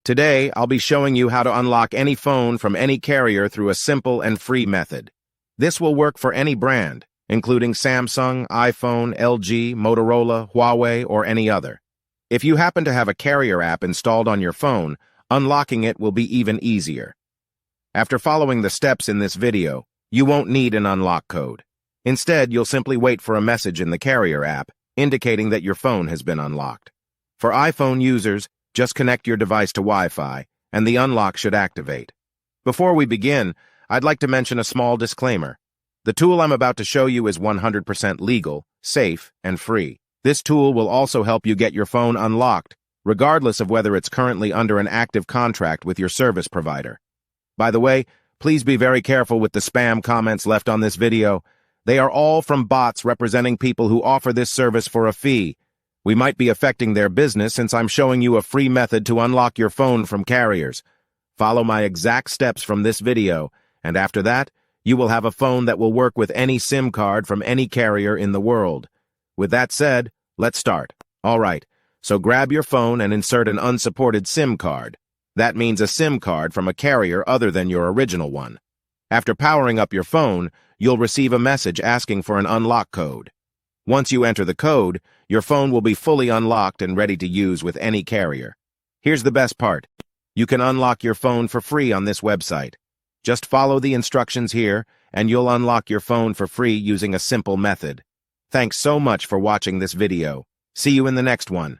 Today, I'll be showing you how to unlock any phone from any carrier through a simple and free method. This will work for any brand, including Samsung, iPhone, LG, Motorola, Huawei, or any other. If you happen to have a carrier app installed on your phone, unlocking it will be even easier. After following the steps in this video, you won't need an unlock code. Instead, you'll simply wait for a message in the carrier app indicating that your phone has been unlocked. For iPhone users, just connect your device to Wi-Fi, and the unlock should activate. Before we begin, I'd like to mention a small disclaimer. The tool I'm about to show you is 100% legal, safe, and free. This tool will also help you get your phone unlocked, regardless of whether it's currently under an active contract with your service provider. By the way, please be very careful with the spam comments left on this video. They are all from bots representing people who offer this service for a fee. We might be affecting their business since I'm showing you a free method to unlock your phone from carriers. Follow my exact steps from this video, and after that, you will have a phone that will work with any SIM card from any carrier in the world. With that said, let's start. All right, so grab your phone and insert an unsupported SIM card. That means a SIM card from a carrier other than your original one. After powering up your phone, you'll receive a message asking for an unlock code. Once you enter the code, your phone will be fully unlocked and ready to use with any carrier. Here's the best part. You can unlock your phone for free on this website. Just follow the instructions here, and you'll unlock your phone for free using a simple method. Thanks so much for watching this video. See you in the next one.